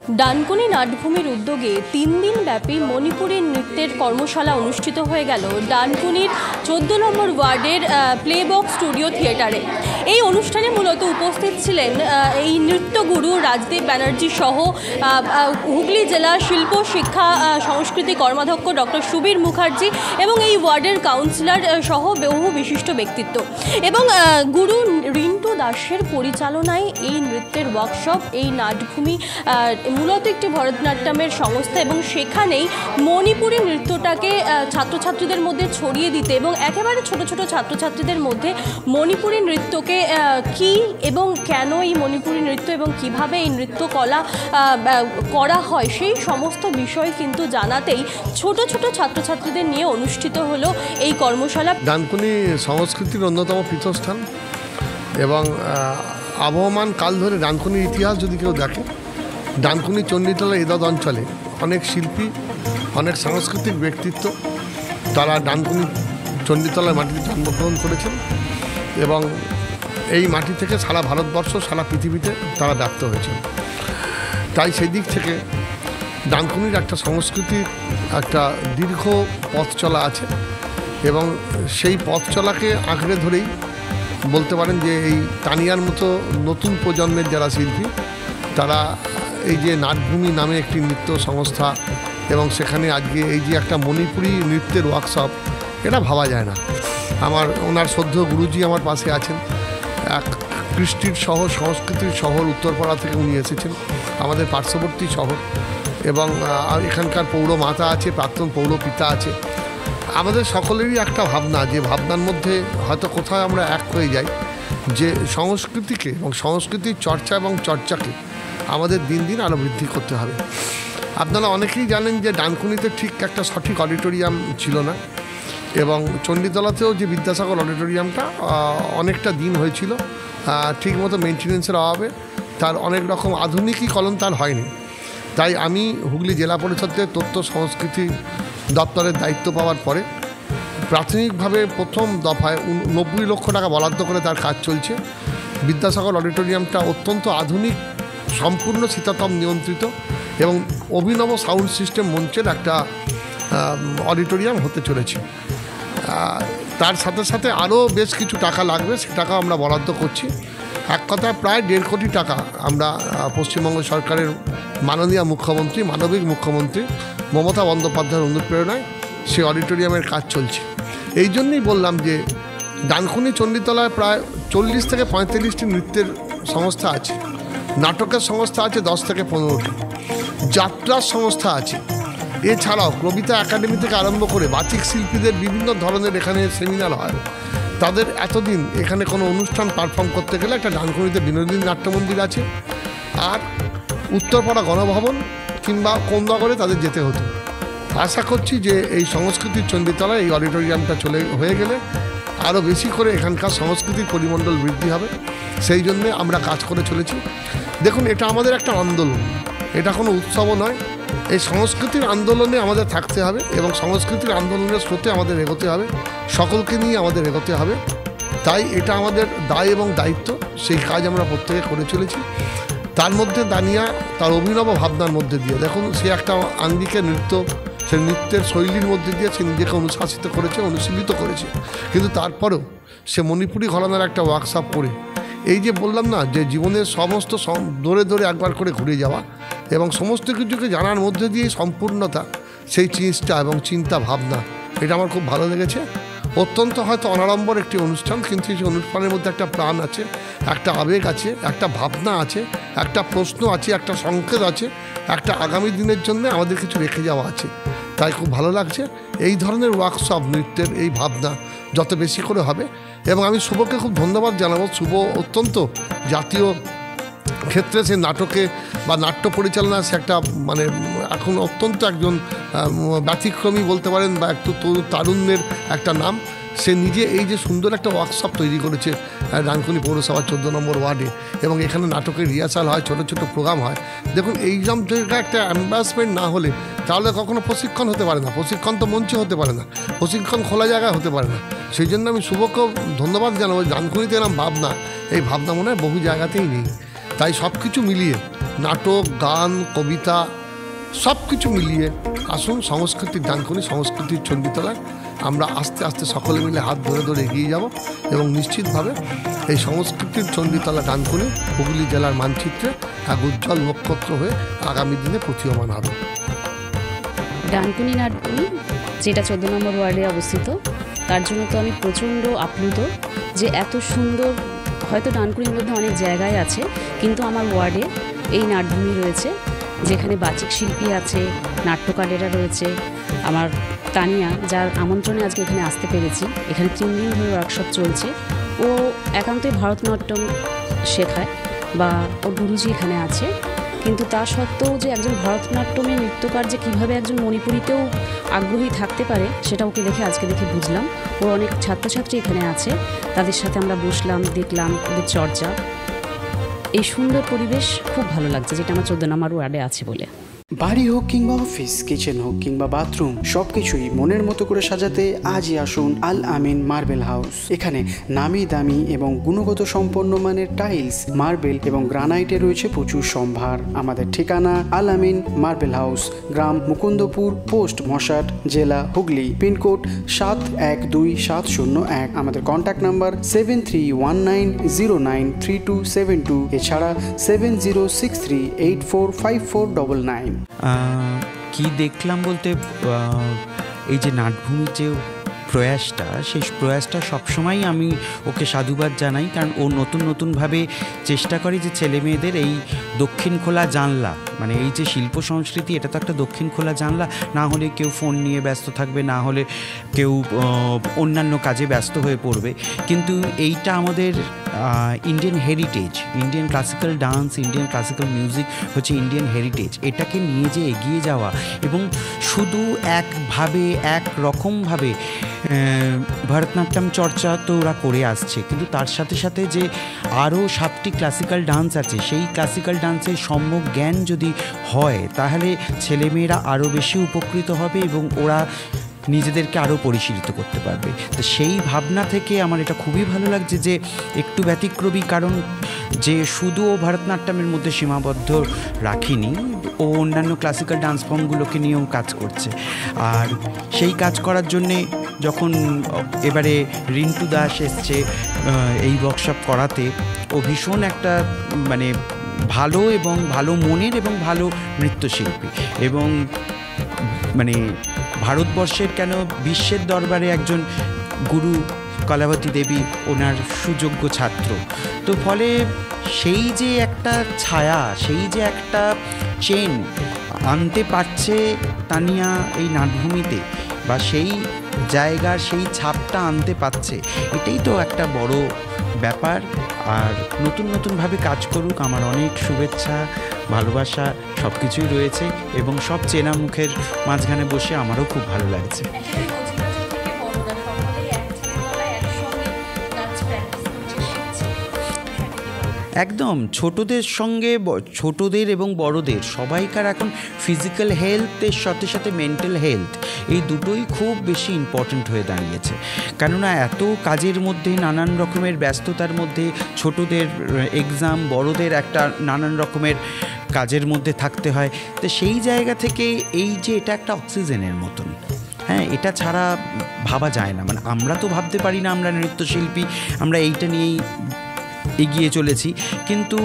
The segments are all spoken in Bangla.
ডানকুনি নাটভূমির উদ্যোগে 3 দিন ব্যাপী মণিপুরী নৃত্যের কর্মশালা অনুষ্ঠিত হয়ে গেল ডানকুনির 14 নম্বর ওয়ার্ডের প্লেবক্স স্টুডিও থিয়েটারে। এই অনুষ্ঠানে মূলত উপস্থিত ছিলেন এই নৃত্যগুরু রাজদীপ ব্যানার্জি সহ হুগলি জেলা শিল্প শিক্ষা সংস্কৃতি কর্মাধ্যক্ষ ডক্টর সুবীর মুখার্জি এবং এই ওয়ার্ডের কাউন্সিলর সহ বহু বিশিষ্ট ব্যক্তিত্ব এবং গুরু রিন্টু দাসের পরিচালনায় এই নৃত্যের ওয়ার্কশপ। এই নাটভূমি মূলত একটি ভরতনাট্যমের সংস্থা এবং সেখানেই মণিপুরী নৃত্যটাকে ছাত্রছাত্রীদের মধ্যে ছড়িয়ে দিতে এবং একেবারে ছোট ছোট ছাত্রছাত্রীদের মধ্যে মণিপুরী নৃত্যকে কি এবং কেন এই মণিপুরী নৃত্য এবং কিভাবে এই নৃত্যকলা করা হয় সেই সমস্ত বিষয় কিন্তু জানাতেই ছোট ছোট ছাত্রছাত্রীদের নিয়ে অনুষ্ঠিত হলো এই কর্মশালা। ডানকুনি সংস্কৃতির অন্যতম পীঠস্থান এবং আবহমান কাল ধরে ডানকুনির ইতিহাস যদি কেউ দেখে, ডানকুনি চণ্ডীতলা এদদ অঞ্চলে অনেক শিল্পী, অনেক সাংস্কৃতিক ব্যক্তিত্ব তারা ডানকুনি চণ্ডীতলার মাটিতে জন্মগ্রহণ করেছেন এবং এই মাটি থেকে সারা ভারতবর্ষ, সারা পৃথিবীতে তারা ব্যক্ত হয়েছেন। তাই সেই দিক থেকে ডানকুনির একটা সংস্কৃতির একটা দীর্ঘ পথ চলা আছে এবং সেই পথ চলাকে আঁকড়ে ধরেই বলতে পারেন যে এই তানিয়ার মতো নতুন প্রজন্মের যারা শিল্পী তারা এই যে নাটভূমি নামে একটি নৃত্য সংস্থা এবং সেখানে আজকে এই যে একটা মণিপুরী নৃত্যের ওয়ার্কশপ, এটা ভাবা যায় না। ওনার শ্রদ্ধেয় গুরুজি আমার পাশে আছেন। এক কৃষ্টির শহর, সংস্কৃতির শহর উত্তরপাড়া থেকে উনি এসেছেন, আমাদের পার্শ্ববর্তী শহর, এবং এখানকার পৌর মাতা আছে, প্রাক্তন পৌর পিতা আছে। আমাদের সকলেরই একটা ভাবনা, যে ভাবনার মধ্যে হয়তো কোথাও আমরা এক হয়ে যাই যে সংস্কৃতিকে এবং সংস্কৃতির চর্চা এবং চর্চাকে আমাদের দিন দিন আরও বৃদ্ধি করতে হবে। আপনারা অনেকেই জানেন যে ডানকুনিতে ঠিক একটা সঠিক অডিটোরিয়াম ছিল না এবং চণ্ডীতলাতেও যে বিদ্যাসাগর অডিটোরিয়ামটা অনেকটা দিন হয়েছিল ঠিকমতো মেনটেনেন্সের অভাবে তার অনেক রকম আধুনিকীকরণ তার হয়নি। তাই আমি হুগলি জেলা পরিষদের তথ্য সংস্কৃতি দপ্তরের দায়িত্ব পাওয়ার পরে প্রাথমিকভাবে প্রথম দফায় 90 লক্ষ টাকা বরাদ্দ করে তার কাজ চলছে। বিদ্যাসাগর অডিটোরিয়ামটা অত্যন্ত আধুনিক, সম্পূর্ণ শীতাতপ নিয়ন্ত্রিত এবং অভিনব সাউন্ড সিস্টেম মঞ্চের একটা অডিটোরিয়াম হতে চলেছে। তার সাথে সাথে আরও বেশ কিছু টাকা লাগবে, সে টাকা আমরা বরাদ্দ করছি। এক কথায় প্রায় 1.5 কোটি টাকা আমরা পশ্চিমবঙ্গ সরকারের মাননীয় মুখ্যমন্ত্রী, মানবিক মুখ্যমন্ত্রী মমতা বন্দ্যোপাধ্যায়ের অনুপ্রেরণায় সে অডিটোরিয়ামের কাজ চলছে। এই জন্যই বললাম যে ডানকুনি চণ্ডীতলায় প্রায় 40 থেকে 45টি নৃত্যের সংস্থা আছে, নাটকের সংস্থা আছে 10 থেকে 15টি, যাত্রার সংস্থা আছে, এছাড়াও কবিতা একাডেমি থেকে আরম্ভ করে বাচিক শিল্পীদের বিভিন্ন ধরনের এখানে সেমিনার হয়। তাদের এতদিন এখানে কোনো অনুষ্ঠান পারফর্ম করতে গেলে একটা ডানকুনিতে বিনোদিনী নাট্যমন্দির আছে আর উত্তরপাড়া গণভবন কিংবা কোন্দাগরে তাদের যেতে হতো। আশা করছি যে এই সংস্কৃতির চণ্ডীতলায় এই অডিটোরিয়ামটা হয়ে গেলে আরও বেশি করে এখানকার সংস্কৃতির পরিমণ্ডল বৃদ্ধি হবে। সেই জন্যে আমরা কাজ করে চলেছি। দেখুন, এটা আমাদের একটা আন্দোলন, এটা কোনো উৎসবও নয়। এই সংস্কৃতির আন্দোলনে আমাদের থাকতে হবে এবং সংস্কৃতির আন্দোলনের স্রোতে আমাদের এগোতে হবে, সকলকে নিয়ে আমাদের এগোতে হবে। তাই এটা আমাদের দায় এবং দায়িত্ব, সেই কাজ আমরা প্রত্যেকে করে চলেছি। তার মধ্যে দানিয়া তার অভিনব ভাবনার মধ্যে দিয়ে, দেখুন, সে একটা আঙ্গিকের নৃত্য, সে নৃত্যের শৈলীর মধ্যে দিয়ে সে নিজেকে অনুশাসিত করেছে, অনুশীলিত করেছে, কিন্তু তারপরেও সে মণিপুরী ঘরানার একটা ওয়ার্কশপ করে এই যে বললাম না যে জীবনের সমস্ত ধরে ধরে একবার করে ঘুরে যাওয়া এবং সমস্ত কিছুকে জানার মধ্যে দিয়ে সম্পূর্ণতা, সেই জিনিসটা এবং চিন্তা ভাবনা, এটা আমার খুব ভালো লেগেছে। অত্যন্ত হয়তো অনাড়ম্বর একটি অনুষ্ঠান, কিন্তু সেই অনুষ্ঠানের মধ্যে একটা প্রাণ আছে, একটা আবেগ আছে, একটা ভাবনা আছে, একটা প্রশ্ন আছে, একটা সংকেত আছে, একটা আগামী দিনের জন্য আমাদের কিছু রেখে যাওয়া আছে। তাই খুব ভালো লাগছে। এই ধরনের ওয়ার্কশপ নৃত্যের এই ভাবনা যত বেশি করে হবে, এবং আমি শুভকে খুব ধন্যবাদ জানাবো। শুভ অত্যন্ত জাতীয় ক্ষেত্রে সে নাটকে বা নাট্য পরিচালনা সে একটা এখন অত্যন্ত একজন ব্যতিক্রমী বলতে পারেন বা একটু তারুণ্যের একটা নাম। সে নিজে এই যে সুন্দর একটা ওয়ার্কশপ তৈরি করেছে ডানকুনি পৌরসভার 14 নম্বর ওয়ার্ডে, এবং এখানে নাটকের রিহার্সাল হয়, ছোটো ছোটো প্রোগ্রাম হয়। দেখুন, এইরকম জায়গায় একটা অ্যাম্বাসমেন্ট না হলে তাহলে কখনো প্রশিক্ষণ হতে পারে না, প্রশিক্ষণ তো মঞ্চে হতে পারে না, প্রশিক্ষণ খোলা জায়গায় হতে পারে না। সেই জন্য আমি শুভকেও ধন্যবাদ জানাবো। ডানকুনিতে এরকম ভাবনা, এই ভাবনা মনে হয় বহু জায়গাতেই নেই। তাই সব কিছু মিলিয়ে নাটক, গান, কবিতা সব কিছু মিলিয়ে আসুন সংস্কৃতির ডানকুনি, সংস্কৃতির চণ্ডীতলায় আমরা আস্তে আস্তে সকলে মিলে হাত ধরে ধরে এগিয়ে যাব এবং নিশ্চিতভাবে এই সংস্কৃতির চণ্ডীতলা ডানকুনি হুগলি জেলার মানচিত্রে এক উজ্জ্বল নক্ষত্র হয়ে আগামী দিনে প্রতীয়মান হবে। ডানকুনি নাটকুনি যেটা 14 নম্বর ওয়ার্ডে অবস্থিত, তার জন্য তো আমি প্রচণ্ড আপ্লুত যে এত সুন্দর, হয়তো ডানকুনির মধ্যে অনেক জায়গায় আছে, কিন্তু আমার ওয়ার্ডে এই নাটভূমি রয়েছে যেখানে বাচিক শিল্পী আছে, নাট্যকারেরা রয়েছে। আমার তানিয়া, যার আমন্ত্রণে আজকে এখানে আসতে পেরেছি, এখানে 3 দিন ধরে ওয়ার্কশপ চলছে। ও একান্তই ভারতনাট্যম শেখায় বা ওর গুরুজি এখানে আছে, কিন্তু তা সত্ত্বেও যে একজন ভারতনাট্যমের নৃত্যকার যে কীভাবে একজন মণিপুরিতেও আগ্রহী থাকতে পারে, সেটা ওকে আজকে দেখে বুঝলাম। ওর অনেক ছাত্রছাত্রী এখানে আছে, তাদের সাথে আমরা বসলাম, দেখলাম ওদের চর্চা। এই সুন্দর পরিবেশ খুব ভালো লাগছে, যেটা আমার 14 নম্বর ওয়ার্ডে আছে বলে। বাড়ি হোক কিংবা অফিস, কিচেন হোক কিংবা বাথরুম, সবকিছুই মনের মতো করে সাজাতে আজই আসুন আল আমিন মার্বেল হাউস। এখানে নামি দামি এবং গুণগত সম্পন্ন মানের টাইলস, মার্বেল এবং গ্রানাইটে রয়েছে প্রচুর সম্ভার। আমাদের ঠিকানা আল আমিন মার্বেল হাউস, গ্রাম মুকুন্দপুর, পোস্ট মশাট, জেলা হুগলি, পিনকোড 712701। আমাদের কন্ট্যাক্ট নাম্বার 7319093272, এছাড়া 7063845499। কি দেখলাম বলতে, এই যে নাটভূমির যে প্রয়াসটা, সেই প্রয়াসটা সবসময় আমি ওকে সাধুবাদ জানাই, কারণ ও নতুন নতুনভাবে চেষ্টা করে যে ছেলে মেয়েদের এই দক্ষিণ খোলা জানলা, মানে এই যে শিল্প সংস্কৃতি, এটা তো একটা দক্ষিণ খোলা জানলা। না হলে কেউ ফোন নিয়ে ব্যস্ত থাকবে, না হলে কেউ অন্যান্য কাজে ব্যস্ত হয়ে পড়বে, কিন্তু এইটা আমাদের Indian heritage, Indian classical dance, Indian classical music হচ্ছে ইন্ডিয়ান হেরিটেজ। এটাকে নিয়ে যে এগিয়ে যাওয়া এবং শুধু একভাবে একরকমভাবে ভারতনাট্যম চর্চা তো ওরা করে আসছে, কিন্তু তার সাথে সাথে যে আরও 7টি ক্লাসিক্যাল ডান্স আছে, সেই ক্লাসিক্যাল ডান্সের সম্যক জ্ঞান যদি হয়, তাহলে ছেলেমেয়েরা আরও বেশি উপকৃত হবে এবং ওরা নিজেদেরকে আরও পরিশীলিত করতে পারবে। তো সেই ভাবনা থেকে আমার এটা খুবই ভালো লাগছে যে একটু ব্যতিক্রমী, কারণ যে শুধু ও ভারতনাট্যমের মধ্যে সীমাবদ্ধ রাখিনি, ও অন্যান্য ক্লাসিক্যাল ডান্স ফর্মগুলোকে নিয়েও কাজ করছে। আর সেই কাজ করার জন্যে যখন এবারে রিন্টু দাস এসছে এই ওয়ার্কশপ করাতে, ও ভীষণ একটা মানে ভালো এবং ভালো মনের এবং ভালো নৃত্যশিল্পী, এবং মানে ভারতবর্ষের কেন বিশ্বের দরবারে একজন গুরু কলাবতী দেবী ওনার সুযোগ্য ছাত্র। তো ফলে সেই যে একটা ছায়া, সেই যে একটা চেন আনতে পারছে তানিয়া এই নাটভূমিতে, বা সেই জায়গার সেই ছাপটা আনতে পারছে, এটাই তো একটা বড় ব্যাপার। আর নতুন নতুনভাবে কাজ করুক, আমার অনেক শুভেচ্ছা, ভালোবাসা সব কিছুই রয়েছে, এবং সব চেনা মুখের মাঝখানে বসে আমারও খুব ভালো লাগছে। একদম ছোটদের সঙ্গে, ছোটদের এবং বড়দের সবাইকার এখন ফিজিক্যাল হেলথের সাথে সাথে মেন্টাল হেলথ, এই দুটোই খুব বেশি ইম্পর্ট্যান্ট হয়ে দাঁড়িয়েছে। কেননা এত কাজের মধ্যে, নানান রকমের ব্যস্ততার মধ্যে, ছোটদের এক্সাম, বড়দের একটা নানান রকমের কাজের মধ্যে থাকতে হয়। তো সেই জায়গা থেকে এই যে এটা একটা অক্সিজেনের মতন, হ্যাঁ, এটা ছাড়া ভাবা যায় না। মানে আমরা তো ভাবতে পারি না আমরা নৃত্যশিল্পী, আমরা এইটা নিয়েই এগিয়ে চলেছি, কিন্তু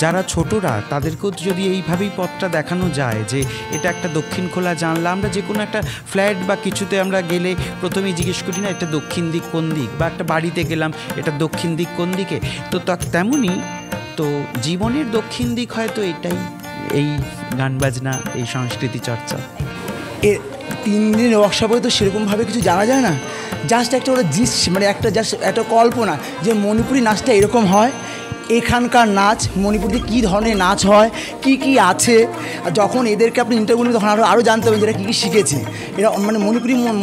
যারা ছোটরা তাদেরকেও যদি এইভাবেই পথটা দেখানো যায় যে এটা একটা দক্ষিণ খোলা জানলা। আমরা যে কোনো একটা ফ্ল্যাট বা কিছুতে আমরা গেলে প্রথমেই জিজ্ঞেস করি না এটা দক্ষিণ দিক কোন দিক, বা একটা বাড়িতে গেলাম এটা দক্ষিণ দিক কোন দিকে। তো তেমনই তো জীবনের দক্ষিণ দিক হয়তো এটাই, এই গান বাজনা, এই সংস্কৃতি চর্চা। 3 দিনের ওয়ার্কশপে তো সেরকমভাবে কিছু জানা যায় না, জাস্ট একটা ওরা মানে একটা কল্পনা যে মণিপুরি নাচটা এরকম হয়, এখানকার নাচ মণিপুরিতে কী ধরনের নাচ হয়, কি কি আছে। আর যখন এদেরকে আপনি ইন্টারভিউ নেবেন তখন আরও জানতে পারবেন যে এরা কী কী শিখেছে। এরা মানে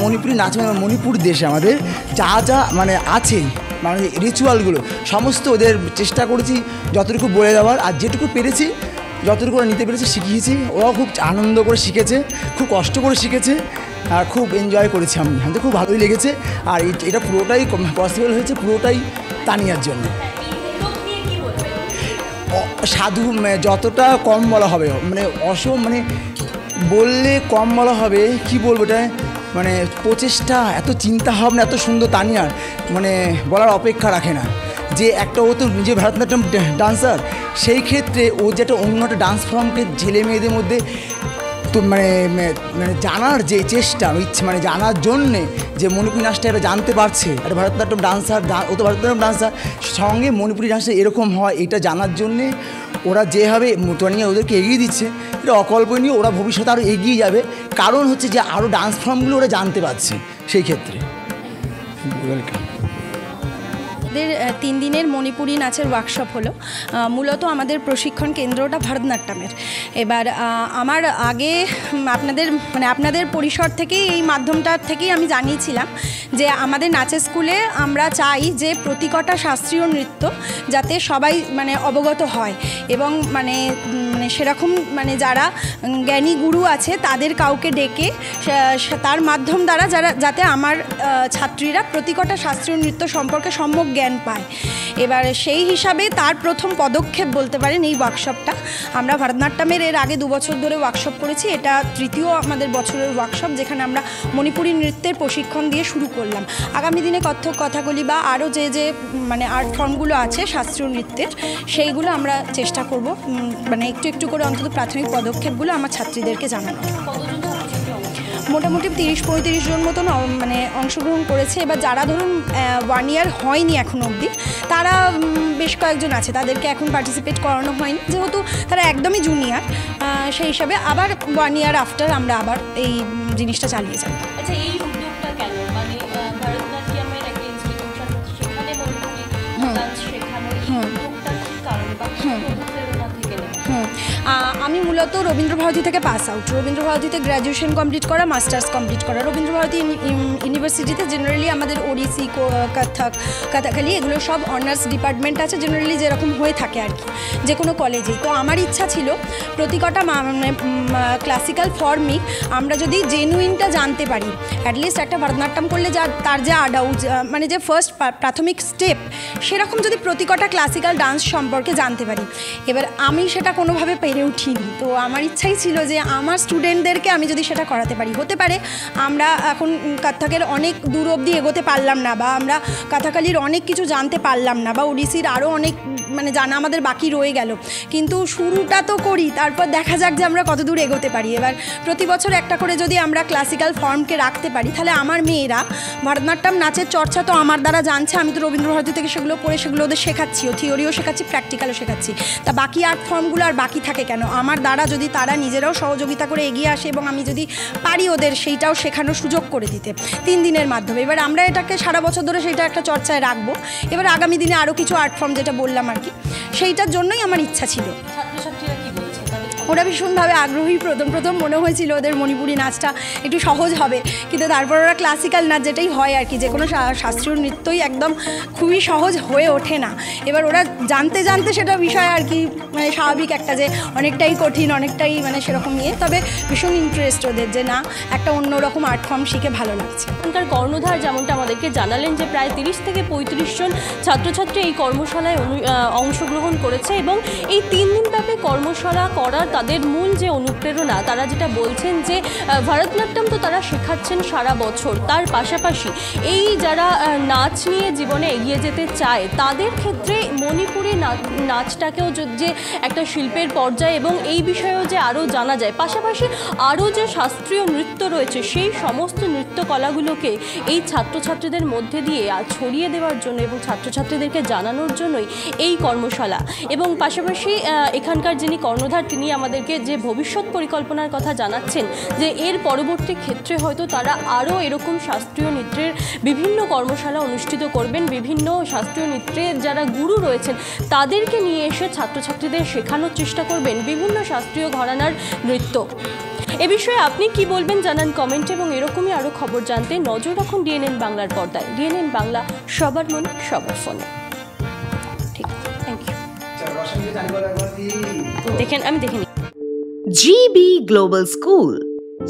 মণিপুরি নাচ, মানে মণিপুর দেশে আমাদের যা যা মানে আছে, মানে রিচুয়ালগুলো সমস্ত ওদের চেষ্টা করেছি যতটুকু বলে দেওয়ার, আর যেটুকু পেরেছি যতটুকু ওরা নিতে পেরেছে শিখিয়েছি। ওরাও খুব আনন্দ করে শিখেছে, খুব কষ্ট করে শিখেছে, আর খুব এনজয় করেছি আমি, আমাদের খুব ভালোই লেগেছে। আর এটা পুরোটাই পসিবল হয়েছে পুরোটাই তানিয়ার জন্য। সাধু যতটা কম বলা হবে, মানে মানে বললে কম বলা হবে, কি বলবো এটা, মানে প্রচেষ্টা, এত চিন্তা ভাবনা, এত সুন্দর তানিয়ার, মানে বলার অপেক্ষা রাখে না। যে একটা ও তো নিজে ভারতনাট্যম ডান্সার, সেই ক্ষেত্রে ও যে একটা অন্য একটা ডান্স ফর্মকে ছেলে মেয়েদের মধ্যে তো মানে জানার যে চেষ্টা, ইচ্ছে মানে জানার জন্যে যে মণিপুরি নাচটা এটা জানতে পারছে, একটা ভারতনাট্যম ডান্সার, ও তো ভারতনাট্যম ডান্সার, সঙ্গে মণিপুরি ডান্সটা এরকম হয় এটা জানার জন্যে ওরা যেভাবে তানিয়া ওদেরকে এগিয়ে দিচ্ছে, এটা অকল্পনীয়। ওরা ভবিষ্যতে আরও এগিয়ে যাবে, কারণ হচ্ছে যে আরও ডান্স ফর্মগুলো ওরা জানতে পারছে সেই ক্ষেত্রে। ওয়েলকাম। আমাদের 3 দিনের মণিপুরি নাচের ওয়ার্কশপ হলো। মূলত আমাদের প্রশিক্ষণ কেন্দ্রটা ভারতনাট্যমের। এবার আমার আগে আপনাদের পরিসর থেকেই, এই মাধ্যমটার থেকেই আমি জানিয়েছিলাম যে আমাদের নাচের স্কুলে আমরা চাই যে প্রতিকটা শাস্ত্রীয় নৃত্য যাতে সবাই অবগত হয়, এবং সেরকম যারা জ্ঞানী গুরু আছে তাদের কাউকে ডেকে তার মাধ্যম দ্বারা যাতে আমার ছাত্রীরা প্রতিকটা শাস্ত্রীয় নৃত্য সম্পর্কে সম্যক জ্ঞান পায়। এবার সেই হিসাবে তার প্রথম পদক্ষেপ বলতে পারেন এই ওয়ার্কশপটা। আমরা ভারতনাট্যমের এর আগে 2 বছর ধরে ওয়ার্কশপ করেছি, এটা 3য় আমাদের বছরের ওয়ার্কশপ, যেখানে আমরা মণিপুরি নৃত্যের প্রশিক্ষণ দিয়ে শুরু করলাম। আগামী দিনে কথাকলি বা আরও যে আর্ট ফর্মগুলো আছে শাস্ত্রীয় নৃত্যের, সেইগুলো আমরা চেষ্টা করব একটু একটু করে অন্তত প্রাথমিক পদক্ষেপগুলো আমার ছাত্রীদেরকে জানানো। মোটামুটি 30-35 জন মতন অংশগ্রহণ করেছে। এবার যারা ধরুন 1 ইয়ার হয়নি এখনো অবধি, তারা বেশ কয়েকজন আছে, তাদেরকে এখন পার্টিসিপেট করানো হয়নি, যেহেতু তারা একদমই জুনিয়র। সেই হিসাবে আবার 1 ইয়ার আফটার আমরা আবার এই জিনিসটা চালিয়ে যাব। আচ্ছা, এই উদ্যোগটা কেন? ভারতনাট্যমের একটা ইনস্টিটিউশন, সেখানে মণিপুরি ডান্স শেখানো, উদ্যোগটা কি কারণে বা অনুপ্রেরণা থেকে নেওয়া? আমি মূলত রবীন্দ্রভারতী থেকে পাস আউট। রবীন্দ্রভারতীতে গ্র্যাজুয়েশন কমপ্লিট করা, মাস্টার্স কমপ্লিট করা। রবীন্দ্রভারতী ইউনিভার্সিটিতে জেনারেলি আমাদের ওড়িশি, কথাকালি এগুলো সব অনার্স ডিপার্টমেন্ট আছে, জেনারেলি যেরকম হয়ে থাকে আর কি, যে কোনো কলেজেই। তো আমার ইচ্ছা ছিল প্রতিকটা ক্লাসিক্যাল ফর্মই আমরা যদি জেনুইনটা জানতে পারি, অ্যাটলিস্ট একটা ভারতনাট্যম করলে তার যে আডাউ যে ফার্স্ট প্রাথমিক স্টেপ, সেরকম যদি প্রতিকটা ক্লাসিক্যাল ডান্স সম্পর্কে জানতে পারি। এবার আমি সেটা কোনোভাবে পেরে উঠিনি, তো আমার ইচ্ছাই ছিল যে আমার স্টুডেন্টদেরকে আমি যদি সেটা করাতে পারি। হতে পারে আমরা এখন কত্থকের অনেক দূর অবধি এগোতে পারলাম না, বা আমরা কথাকালির অনেক কিছু জানতে পারলাম না, বা ওড়িশির আরও অনেক জানা আমাদের বাকি রয়ে গেল, কিন্তু শুরুটা তো করি, তারপর দেখা যাক যে আমরা কত দূর এগোতে পারি। এবার প্রতি বছর একটা করে যদি আমরা ক্লাসিক্যাল ফর্মকে রাখতে পারি, তাহলে আমার মেয়েরা ভারতনাট্যম নাচের চর্চা তো আমার দ্বারা জানছে, আমি তো রবীন্দ্রভারতী থেকে সেগুলো পড়ে সেগুলো ওদের শেখাচ্ছিও, থিওরিও শেখাচ্ছি, প্র্যাকটিক্যালও শেখাচ্ছি। তা বাকি আর্ট ফর্মগুলো আর বাকি থাকে কেন? আমার দ্বারা যদি তারা নিজেরাও সহযোগিতা করে এগিয়ে আসে, এবং আমি যদি পারি ওদের সেইটাও শেখানোর সুযোগ করে দিতে 3 দিনের মাধ্যমে, এবার আমরা এটাকে সারা বছর ধরে সেইটা একটা চর্চায় রাখবো। এবার আগামী দিনে আরও কিছু আর্ট ফর্ম, যেটা বললাম আর কি, সেইটার জন্যই আমার ইচ্ছা ছিল। ছাত্রছাত্রীরা কি বলছে? ওরা ভীষণভাবে আগ্রহী। প্রথম মনে হয়েছিল ওদের মণিপুরি নাচটা একটু সহজ হবে, কিন্তু তারপর ওরা ক্লাসিক্যাল নাচ যেটাই হয় আর কি, যে কোনো শাস্ত্রীয় নৃত্যই একদম খুবই সহজ হয়ে ওঠে না। এবার ওরা জানতে জানতে সেটা বিষয় আর কি, স্বাভাবিক একটা, যে অনেকটাই কঠিন, অনেকটাই সেরকম নিয়ে, তবে ভীষণ ইন্টারেস্ট ওদের, যে না একটা অন্যরকম আর্ট ফর্ম শিখে ভালো লাগছে। এখানকার কর্ণধার যেমনটা আমাদেরকে জানালেন যে প্রায় 30 থেকে 35 জন ছাত্রছাত্রী এই কর্মশালায় অংশগ্রহণ করেছে, এবং এই 3 দিনব্যাপী কর্মশালা করার তাদের মূল যে অনুপ্রেরণা, তারা যেটা বলছেন যে ভারতনাট্যম তো তারা শেখাচ্ছেন সারা বছর, তার পাশাপাশি এই যারা নাচ নিয়ে জীবনে এগিয়ে যেতে চায় তাদের ক্ষেত্রে মণিপুরি নাচটাকেও যে একটা শিল্পের পর্যায়ে, এবং এই বিষয়েও যে আরও জানা যায়, পাশাপাশি আরও যে শাস্ত্রীয় নৃত্য রয়েছে সেই সমস্ত নৃত্যকলাগুলোকে এই ছাত্রছাত্রীদের মধ্যে দিয়ে ছড়িয়ে দেওয়ার জন্য এবং ছাত্রছাত্রীদেরকে জানানোর জন্যই এই কর্মশালা। এবং পাশাপাশি এখানকার যিনি কর্ণধার, তিনি আমাদেরকে যে ভবিষ্যৎ পরিকল্পনার কথা জানাচ্ছেন, যে এর পরবর্তী ক্ষেত্রে হয়তো তারা আরও এরকম শাস্ত্রীয় নৃত্যের বিভিন্ন কর্মশালা অনুষ্ঠিত করবেন, বিভিন্ন শাস্ত্রীয় নৃত্যের যারা গুরু রয়েছেন তাদেরকে নিয়ে এসে ছাত্রছাত্রীদের শেখানোর চেষ্টা করবেন বিভিন্ন শাস্ত্রীয় ঘরানার নৃত্য। এ বিষয়ে আপনি কি বলবেন জানান কমেন্টে, এবং এরকমই আরও খবর জানতে নজর রাখুন ডিএনএন বাংলার পর্দায়। ডিএনএন বাংলা, সবার মনে সবার ফোনে। ঠিক আছে, থ্যাংক ইউ। আমি দেখে নিই। GB Global School,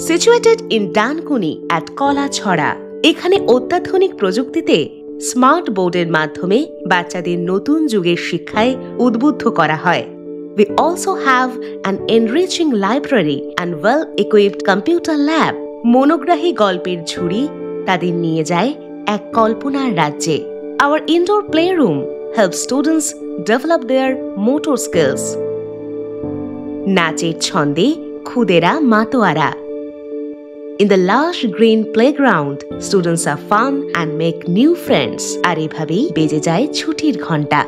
situated in Dankuni at Kolachhora. এখানে অত্যাধুনিক প্রযুক্তিতে স্মার্ট বোর্ডের মাধ্যমে বাচ্চাদের নতুন যুগের শিক্ষায় উদ্বুদ্ধ করা হয়। We also have an enriching library and well-equipped computer lab. মনোগ্রাহী গল্পের ঝুড়ি তাদের নিয়ে যায় এক কল্পনার রাজ্যে। Our indoor playroom helps students develop their motor skills. নাচের ছন্দে খুদেরা মাতোয়ারা। In the lush green playground, students have fun and make new friends. আর এভাবেই বেজে যায় ছুটির ঘন্টা।